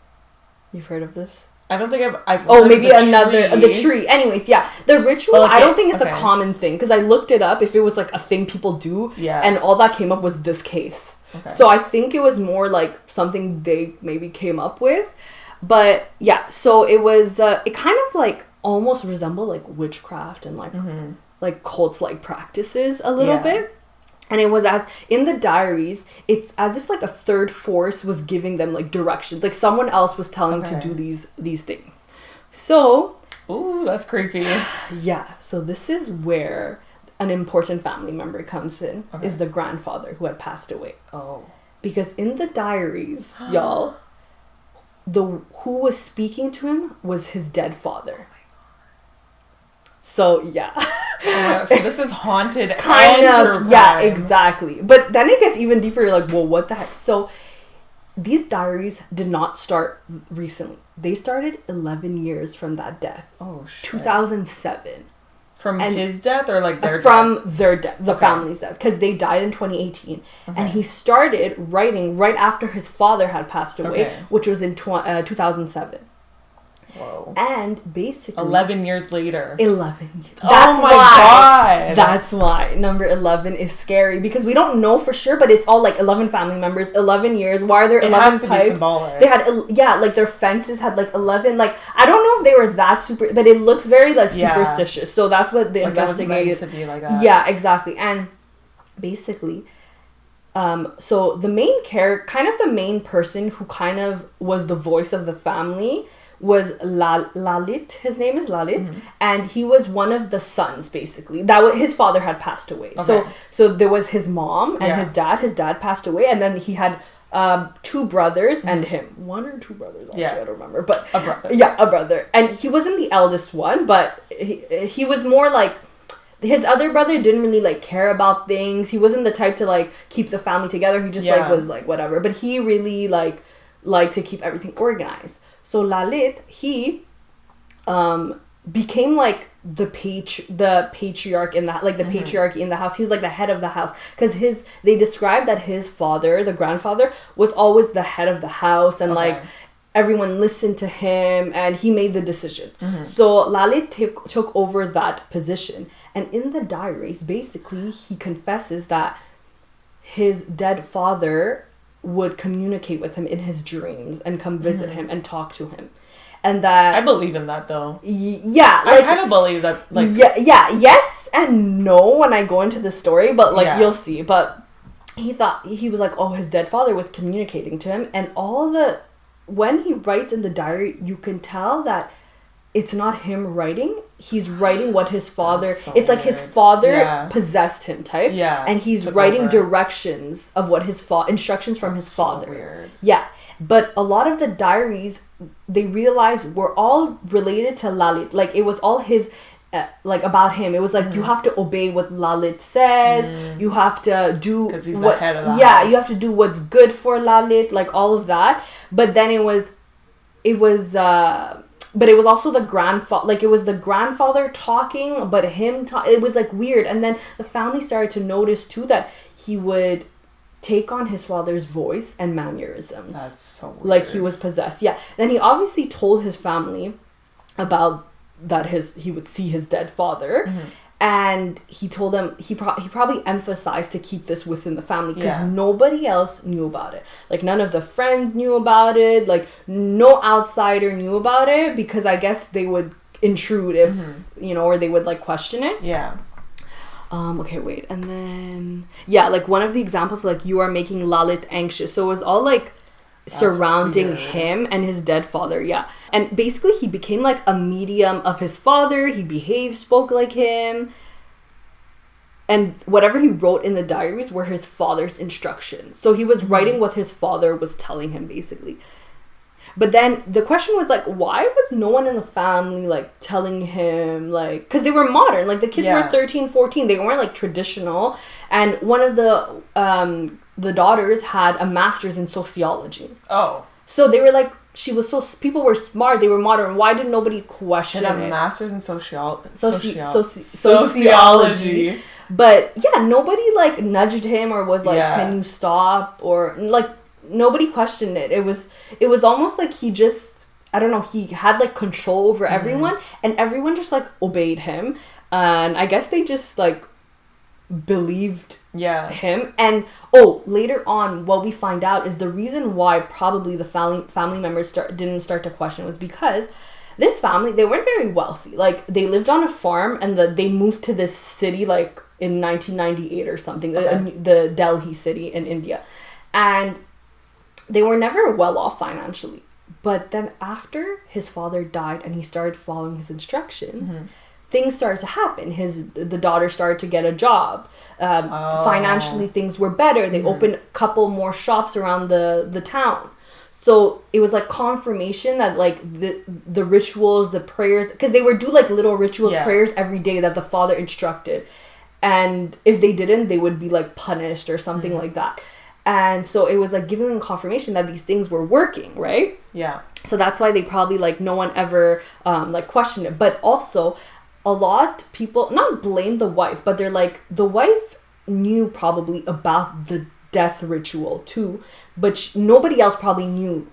You've heard of this? I don't think I've maybe the tree. Anyways, yeah. The ritual, okay, I don't think it's a common thing, because I looked it up if it was like a thing people do, and all that came up was this case. Okay. So I think it was more like something they maybe came up with. But yeah, so it was, it kind of like almost resembled like witchcraft and like like cult-like practices a little bit. And it was as, in the diaries, it's as if like a third force was giving them like directions. Like someone else was telling to do these things. So. Ooh, that's creepy. Yeah. So this is where an important family member comes in, is the grandfather who had passed away. Oh. Because in the diaries, y'all, who was speaking to him was his dead father. So yeah. So this is haunted kind of, yeah, exactly. But then it gets even deeper. You're like, well, what the heck? So these diaries did not start recently. They started 11 years from that death. Oh shit. 2007. From his death or like their death? Their death, the family's death, because they died in 2018. And he started writing right after his father had passed away, which was in 2007. Whoa. And basically 11 years later. 11 years. That's God. That's why number 11 is scary, because we don't know for sure, but it's all like 11 family members, 11 years. Why are there 11 pipes? It has to be symbolic. They had like their fences had like 11, like I don't know if they were that super, but it looks very like superstitious. So that's what the investigators to be like that. Yeah, exactly. And basically so the main character, kind of the main person who kind of was the voice of the family, was Lalit. His name is Lalit, and he was one of the sons. Basically, that was, his father had passed away. Okay. So there was his mom and his dad. His dad passed away, and then he had 2 brothers and him. 1 or 2 brothers, actually, I don't remember. But a brother. Yeah, a brother. And he wasn't the eldest one, but he was more like, his other brother didn't really like care about things. He wasn't the type to like keep the family together. He just like was like whatever. But he really liked to keep everything organized. So Lalit, he became like the patriarch in that, like the patriarchy in the house. He was like the head of the house, because they described that his father, the grandfather, was always the head of the house, and like everyone listened to him, and he made the decision. So Lalit took over that position, and in the diaries, basically, he confesses that his dead father would communicate with him in his dreams and come visit him and talk to him. And that I believe in that though. Yeah, like, I kind of believe that. Like, yes and no when I go into the story, but like you'll see. But he was like, oh, his dead father was communicating to him, and when he writes in the diary, you can tell that it's not him writing. He's writing what his father. So it's like his father possessed him type. Yeah, and he's writing directions of what his instructions from his father. So weird. Yeah, but a lot of the diaries, they realized, were all related to Lalit. Like it was all his, like about him. It was like you have to obey what Lalit says. You have to do because he's the head of the house. You have to do what's good for Lalit. Like all of that. But then it was. But it was also the grandfather, like it was the grandfather talking, but it was like weird. And then the family started to notice too that he would take on his father's voice and mannerisms. That's so weird. Like he was possessed. Yeah. Then he obviously told his family about that he would see his dead father. And he told them, he probably emphasized to keep this within the family, because nobody else knew about it. Like none of the friends knew about it. Like no outsider knew about it, because I guess they would intrude if, or they would like question it. Yeah. Okay, wait. And then, like one of the examples, like you are making Lalit anxious. So it was all like surrounding him and his dead father. And basically he became like a medium of his father. He spoke like him, and whatever he wrote in the diaries were his father's instructions. So he was writing what his father was telling him, basically. But then the question was like, why was no one in the family like telling him, like, because they were modern, like the kids were 13, 14, they weren't like traditional. And one of the daughters had a master's in sociology. Oh. So they were like, people were smart, they were modern. Why did nobody question it? A master's in sociology. But nobody like nudged him or was like, can you stop? Or like nobody questioned it. It was almost like he just, I don't know, he had like control over everyone, and everyone just like obeyed him. And I guess they just like believed him. And later on, what we find out is the reason why probably the family members didn't start to question was because this family, they weren't very wealthy. Like they lived on a farm, and they moved to this city like in 1998 or something, the Delhi city in India, and they were never well off financially. But then after his father died and he started following his instructions, things started to happen. The daughter started to get a job. Financially, things were better. They opened a couple more shops around the town. So it was like confirmation that like the rituals, the prayers, because they would do like little rituals, prayers every day that the father instructed. And if they didn't, they would be like punished or something like that. And so it was like giving them confirmation that these things were working, right? Yeah. So that's why they probably like no one ever like questioned it. But also a lot of people not blame the wife, but they're like, the wife knew probably about the death ritual too, but nobody else probably knew.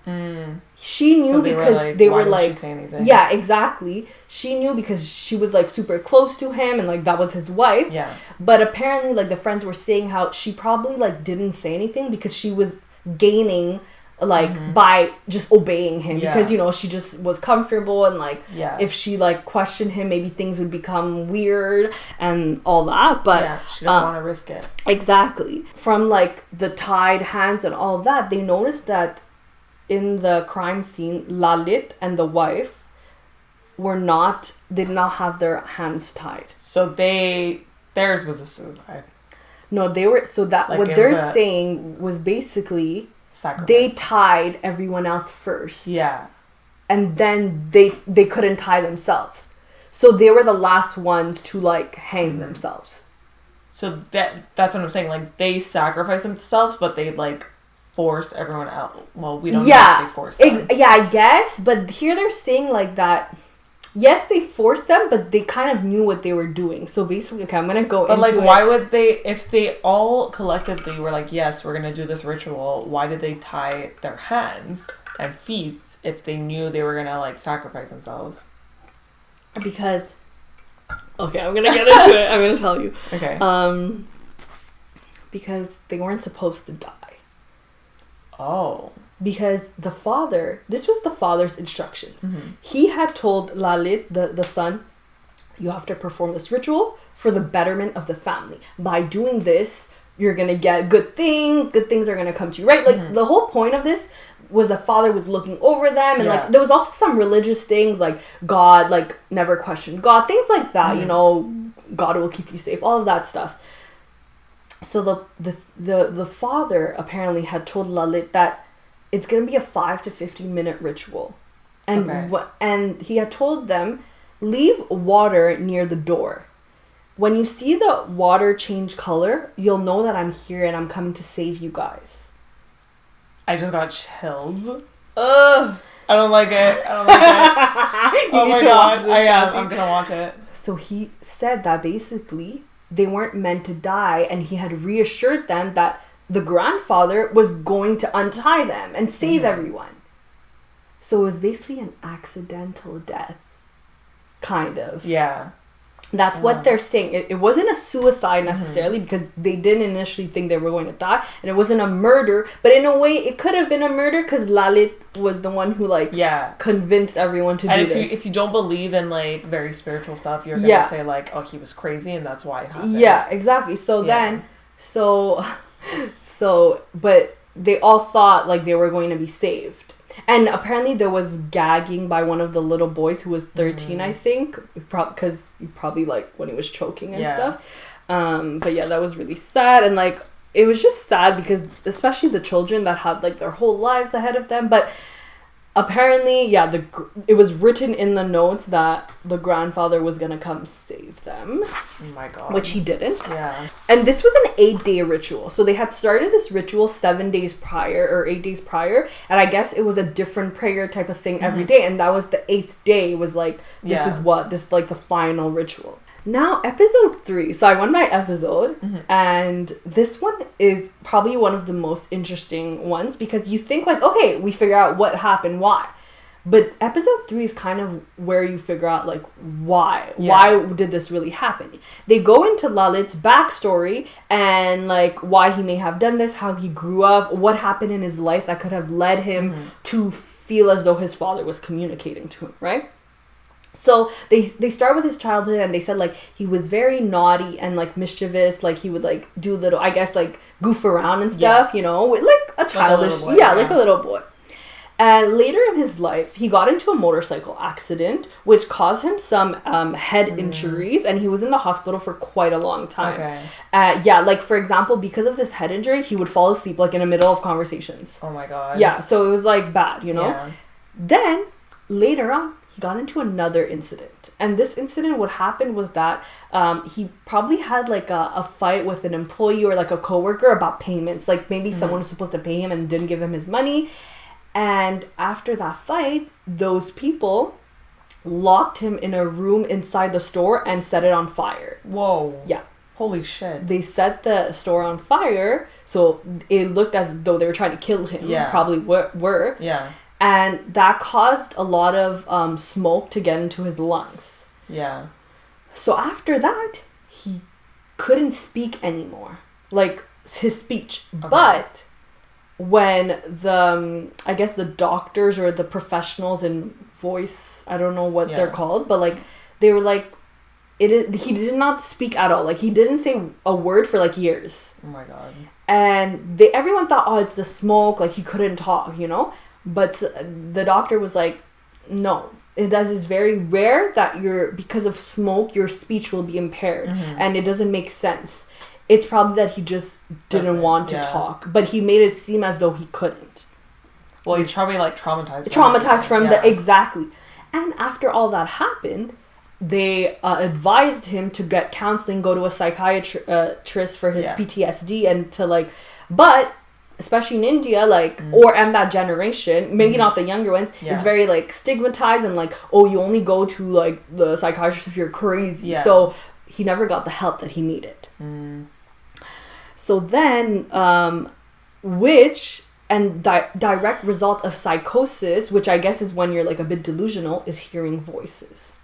She knew, so because they were like, yeah, exactly. She knew because she was like super close to him, and like that was his wife. Yeah. But apparently, like the friends were saying how she probably like didn't say anything because she was gaining like by just obeying him, because she just was comfortable, and like if she like questioned him, maybe things would become weird and all that. But she didn't want to risk it. Exactly. From like the tied hands and all that, they noticed that in the crime scene, Lalit and the wife did not have their hands tied. So theirs was a suicide. No, they were, so that, like, what they're saying was basically, they tied everyone else first. Yeah. And then they couldn't tie themselves. So they were the last ones to, like, hang themselves. So that's what I'm saying. Like, they sacrificed themselves, but they, like, forced everyone out. Well, we don't know if they forced them. Yeah, I guess. But here they're saying, like, that, yes, they forced them, but they kind of knew what they were doing. So basically, okay, I'm going to go into it. But, like, why would they, if they all collectively were like, yes, we're going to do this ritual, why did they tie their hands and feet if they knew they were going to, like, sacrifice themselves? Because, okay, I'm going to get into it. I'm going to tell you. Okay. Because they weren't supposed to die. Oh. Because this was the father's instructions. Mm-hmm. He had told Lalit, the son, you have to perform this ritual for the betterment of the family. By doing this, you're going to get good things are going to come to you, right? Like, the whole point of this was the father was looking over them, and like there was also some religious things like God, like never question God, things like that. You know, God will keep you safe, all of that stuff. So the father apparently had told Lalit that it's gonna be a 5 to 15 minute ritual, and and he had told them, leave water near the door. When you see the water change color, you'll know that I'm here and I'm coming to save you guys. I just got chills. Ugh. I don't like it. Oh my gosh. I am. I'm going to watch it. So he said that basically they weren't meant to die, and he had reassured them that the grandfather was going to untie them and save everyone. So it was basically an accidental death. Kind of. Yeah. That's what they're saying. It wasn't a suicide necessarily, because they didn't initially think they were going to die, and it wasn't a murder, but in a way it could have been a murder because Lalit was the one who convinced everyone to do this. And if you don't believe in like very spiritual stuff, you're gonna say like, oh, he was crazy and that's why it happened. Yeah, exactly. So then but they all thought like they were going to be saved. And apparently there was gagging by one of the little boys who was 13, I think. Because he probably, like, when he was choking and stuff. But yeah, that was really sad. And, like, it was just sad because, especially the children that had, like, their whole lives ahead of them. But apparently, it was written in the notes that the grandfather was going to come save them. Oh my God. Which he didn't. Yeah. And this was an 8-day ritual. So they had started this ritual 7 days prior or 8 days prior. And I guess it was a different prayer type of thing every day. And that was the 8th day was like, this is like the final ritual. Now, episode 3. So I went by episode, and this one is probably one of the most interesting ones because you think like, okay, we figure out what happened, why. But episode 3 is kind of where you figure out like why. Yeah. Why did this really happen? They go into Lalit's backstory and like why he may have done this, how he grew up, what happened in his life that could have led him to feel as though his father was communicating to him, right? So they start with his childhood, and they said like he was very naughty and like mischievous, like he would like do little, I guess, like goof around and stuff, you know, like a childish, like a little boy. And later in his life, he got into a motorcycle accident, which caused him some head injuries, and he was in the hospital for quite a long time. Okay. Like for example, because of this head injury, he would fall asleep like in the middle of conversations. Oh my God. Yeah, so it was like bad, you know. Yeah. Then later on, he got into another incident, and this incident, what happened was that he probably had like a fight with an employee or like a coworker about payments. Like maybe someone was supposed to pay him and didn't give him his money. And after that fight, those people locked him in a room inside the store and set it on fire. Whoa. Yeah. Holy shit. They set the store on fire, so it looked as though they were trying to kill him. Yeah. Probably were. Yeah. And that caused a lot of smoke to get into his lungs. Yeah. So after that, he couldn't speak anymore. Like, his speech. Okay. But when I guess the doctors or the professionals in voice, I don't know what they're called, but like they were like, he did not speak at all. Like he didn't say a word for like years. Oh my God. And everyone thought, oh, it's the smoke, like he couldn't talk, you know. But the doctor was like, no, that is very rare that because of smoke, your speech will be impaired. And it doesn't make sense. It's probably that he just didn't want to talk. But he made it seem as though he couldn't. Well, he's probably like traumatized. Exactly. And after all that happened, they advised him to get counseling, go to a psychiatrist for his PTSD, and to like, but especially in India, like, and that generation, maybe not the younger ones, it's very like stigmatized and like, oh, you only go to like the psychiatrist if you're crazy. So he never got the help that he needed. So then, direct result of psychosis, which I guess is when you're like a bit delusional, is hearing voices.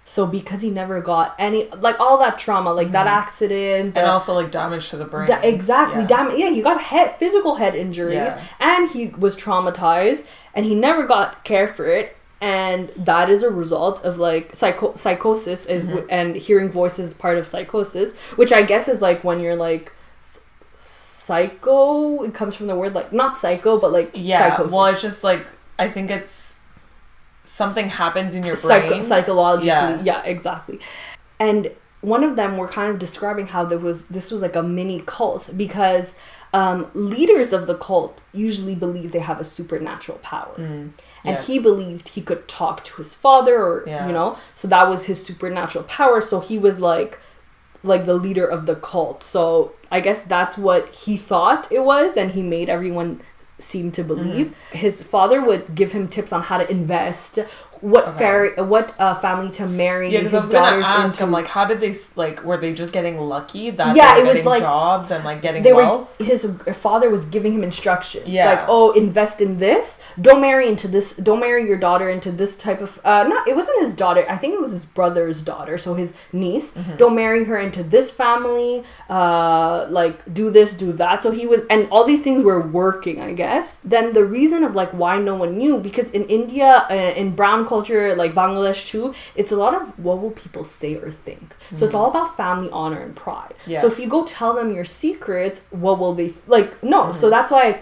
So because he never got any, like all that trauma, like that accident. And also like damage to the brain. Exactly. He got physical head injuries and he was traumatized and he never got care for it. And that is a result of like psychosis and hearing voices is part of psychosis, which I guess is like when you're like psycho. It comes from the word like, not psycho, but like psychosis. Well, it's just like, I think it's something happens in your brain. Psychologically. Yeah, exactly. And one of them were kind of describing how this was like a mini cult because leaders of the cult usually believe they have a supernatural power. And he believed he could talk to his father or, so that was his supernatural power. So he was like the leader of the cult. So I guess that's what he thought it was. And he made everyone seem to believe. His father would give him tips on how to invest, what family to marry. Yeah, because I was gonna ask him, like, how did they, like, were they just getting lucky that they were getting like, jobs and like getting wealth? His father was giving him instructions. Like, oh, invest in this. Don't marry into this. Don't marry your daughter into this type of. It wasn't his daughter. I think it was his brother's daughter. So his niece. Don't marry her into this family. Like, do this, do that. So he was, and all these things were working, I guess. Then the reason of like why no one knew, because in India, in brown culture, like Bangladesh too, it's a lot of what will people say or think. So it's all about family honor and pride. So if you go tell them your secrets, what will they like? No. So that's why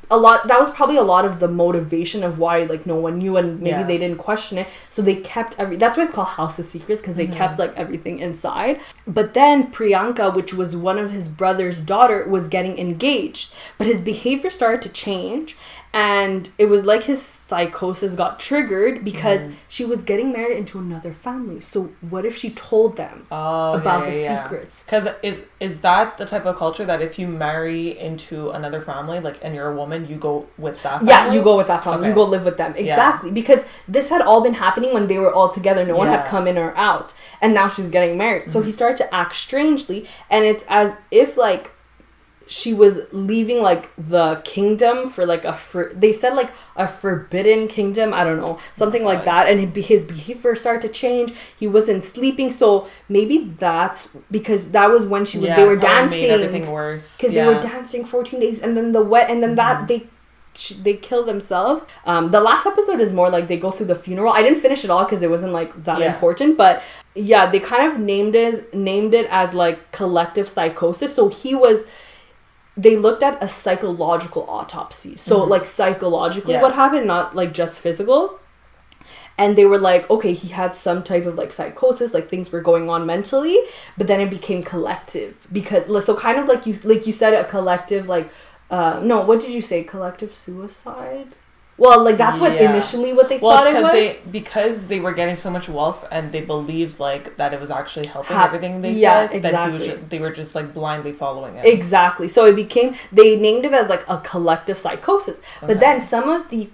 that was probably a lot of the motivation of why like no one knew and maybe they didn't question it. So they kept that's why it's called House of Secrets, because they kept like everything inside. But then Priyanka, which was one of his brother's daughter, was getting engaged, but his behavior started to change. And it was like his psychosis got triggered because she was getting married into another family. So what if she told them about the secrets? Because is that the type of culture that if you marry into another family, like, and you're a woman, you go with that family? Yeah, you go with that family. Okay. You go live with them. Exactly. Because this had all been happening when they were all together. No one had come in or out. And now she's getting married. So he started to act strangely. And it's as if, like, she was leaving like the kingdom for like they said like a forbidden kingdom, I don't know, something like that. And his behavior started to change. He wasn't sleeping, so maybe that's because that was when they were dancing. Made everything worse because they were dancing 14 days, and then that they kill themselves. The last episode is more like they go through the funeral. I didn't finish it all because it wasn't like that important, but yeah, they kind of named it as like collective psychosis. So they looked at a psychological autopsy. So, like, psychologically what happened, not, like, just physical. And they were like, okay, he had some type of, like, psychosis, like, things were going on mentally. But then it became collective. So, kind of like you said, a collective, like, no, what did you say? Collective suicide? Well, like, that's initially what they thought it was. Because they were getting so much wealth and they believed, like, that it was actually helping everything they said. Exactly. That they were just, like, blindly following it. Exactly. So they named it as, like, a collective psychosis. Okay. But then some of the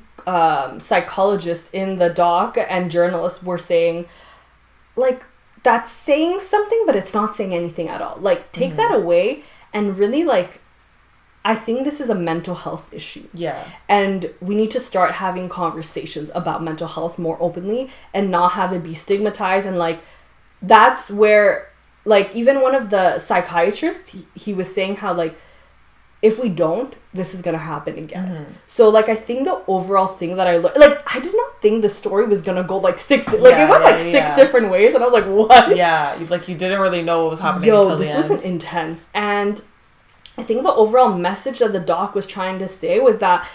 psychologists in the doc and journalists were saying, like, that's saying something, but it's not saying anything at all. Like, take that away and really, like, I think this is a mental health issue. Yeah. And we need to start having conversations about mental health more openly and not have it be stigmatized. And, like, that's where, like, even one of the psychiatrists, he was saying how, like, if we don't, this is going to happen again. So, like, I think the overall thing that I learned, like, I did not think the story was going to go, like, it went, six different ways. And I was like, what? Yeah. Like, you didn't really know what was happening until the end. This was intense. And I think the overall message that the doc was trying to say was that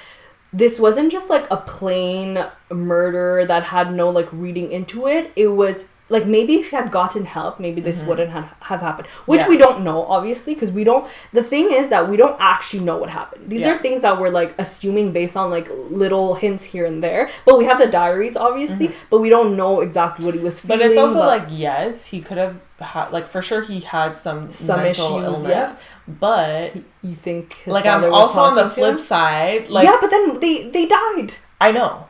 this wasn't just like a plain murder that had no like reading into it. It was like, maybe if he had gotten help, maybe this wouldn't have happened. Which we don't know, obviously, because we don't... The thing is that we don't actually know what happened. These are things that we're, like, assuming based on, like, little hints here and there. But we have the diaries, obviously, but we don't know exactly what he was feeling. But it's also, like, yes, he could have had... Like, for sure, he had some mental issues, illness. But... You think his like, father I'm was also on the talking to flip him? side. Like, yeah, but then they died. I know.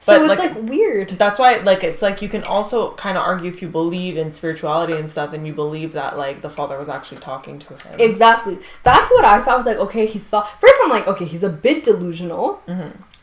So but, it's, like, weird. That's why, like, it's, like, you can also kind of argue if you believe in spirituality and stuff and you believe that, like, the father was actually talking to him. Exactly. That's what I thought. I was like, okay, he thought... First, I'm like, okay, he's a bit delusional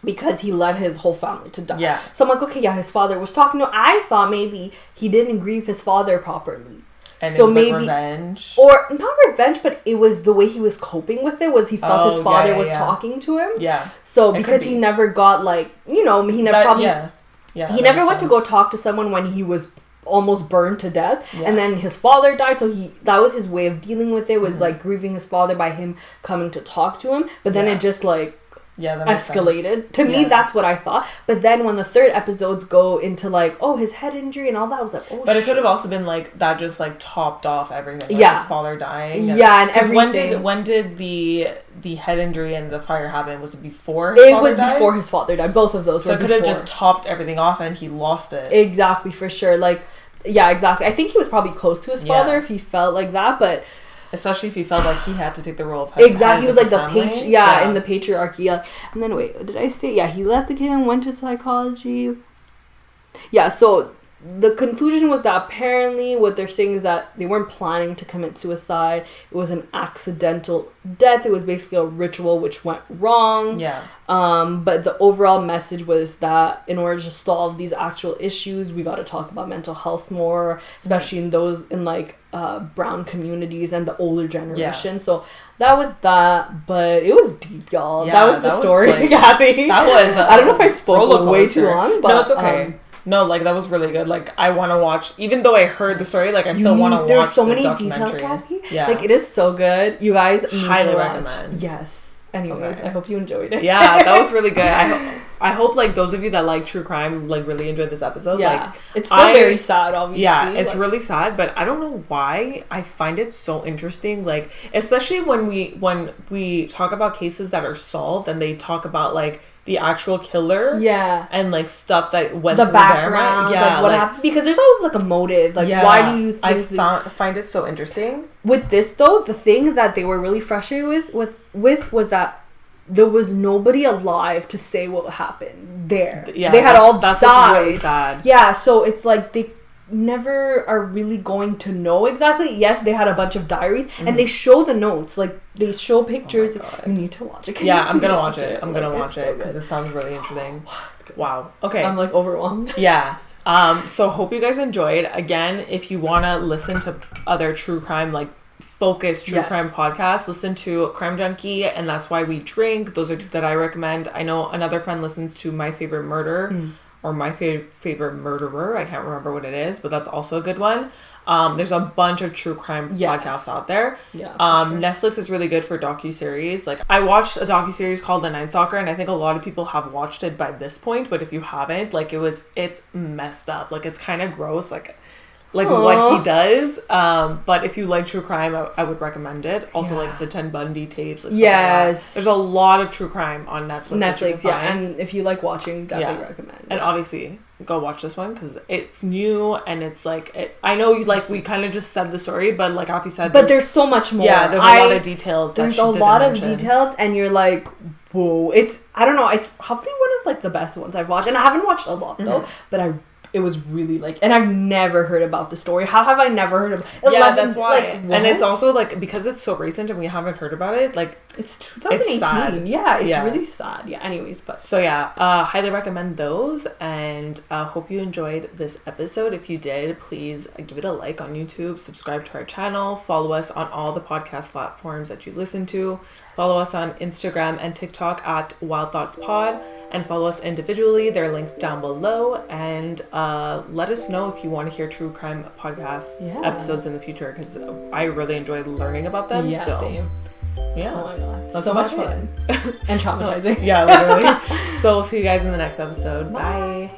because he led his whole family to die. Yeah. So I'm like, okay, yeah, his father was talking to... I thought maybe he didn't grieve his father properly. And so it was, maybe, like, revenge? Or, not revenge, but it was the way he was coping with it, was he felt his father was talking to him. Yeah. So, because he never got, like, you know, he never probably... Yeah, he never went to go talk to someone when he was almost burned to death, and then his father died, so that was his way of dealing with it, was like grieving his father by him coming to talk to him, but then it just like escalated. To me, that's what I thought. But then when the third episodes go into like, oh, his head injury and all that, I was like, oh, but it could have also been like that, just like topped off everything. Like his father dying. And everything. When did the head injury and the fire happen? Was it before his father died? Before his father died. Both of those were before. So it could have just topped everything off and he lost it. Exactly, for sure. Like, yeah, exactly. I think he was probably close to his father if he felt like that, but... Especially if he felt like he had to take the role of head. Exactly, he was like the in the patriarchy. Yeah. And then wait, did I say? Yeah, he left the kid and went to psychology. Yeah, so the conclusion was that apparently what they're saying is that they weren't planning to commit suicide. It was an accidental death. It was basically a ritual which went wrong. Yeah. But the overall message was that in order to solve these actual issues, we got to talk about mental health more, especially in those in like brown communities and the older generation. Yeah. So that was that, but it was deep, y'all. Yeah, that was the story, Gabby. That was. I don't know if I spoke way too long, but no, it's okay. No, like, that was really good. Like, I want to watch... Even though I heard the story, like, I still want to watch there's so the many documentary. details, Kathy. Yeah. Like, it is so good. You guys highly recommend. Yes. Anyways, I hope you enjoyed it. Yeah, that was really good. I hope, like, those of you that like true crime, like, really enjoyed this episode. Yeah. Like, it's still very sad, obviously. Yeah, it's really sad, but I don't know why. I find it so interesting. Like, especially when we talk about cases that are solved and they talk about, like, the actual killer, and like stuff that went the through background, their mind. Like what happened, because there's always like a motive, like why do you think I find it so interesting. With this though, the thing that they were really frustrated with was that there was nobody alive to say what happened there. Yeah, they had all died. What's really sad. Yeah, so it's like they never are really going to know exactly. Yes, they had a bunch of diaries and they show the notes, like they show pictures. You need to watch it. Yeah, I'm gonna watch it. I'm gonna watch it because it sounds really interesting. Wow. Okay. I'm like overwhelmed. Yeah. So hope you guys enjoyed. Again, if you want to listen to other true crime, like focused true crime podcasts, listen to Crime Junkie and That's Why We Drink. Those are two that I recommend. I know another friend listens to My Favorite Murder. Or My Favorite Murderer. I can't remember what it is, but that's also a good one. There's a bunch of true crime podcasts out there. Yeah, sure. Netflix is really good for docuseries. Like, I watched a docuseries called The Night Stalker, and I think a lot of people have watched it by this point, but if you haven't, like, it's messed up. Like, it's kind of gross. Like what he does. But if you like true crime, I would recommend it. Also, like the Ted Bundy tapes. Like yes. Like there's a lot of true crime on Netflix. And if you like watching, definitely recommend. And obviously, go watch this one because it's new and it's like, I know you like, we kind of just said the story, but like Afi said, but there's so much more. Yeah, there's a lot of details. There's a lot of details, and you're like, whoa. It's, I don't know, it's probably one of like the best ones I've watched, and I haven't watched a lot though, but it was really like, and I've never heard about the story. How have I never heard of it? Yeah, that's why. Like, and it's also like, because it's so recent and we haven't heard about it, like it's 2018. It's sad. Yeah, it's really sad. Yeah, anyways, but so yeah, highly recommend those, and hope you enjoyed this episode. If you did, please give it a like on YouTube, subscribe to our channel, follow us on all the podcast platforms that you listen to, follow us on Instagram and TikTok at Wild Thoughts Pod, and follow us individually. They're linked down below, and let us know if you want to hear true crime podcast episodes in the future, because I really enjoyed learning about them. Yeah, same. Yeah. Oh my god. That's so much fun. And traumatizing. Yeah, literally. So we'll see you guys in the next episode. Bye.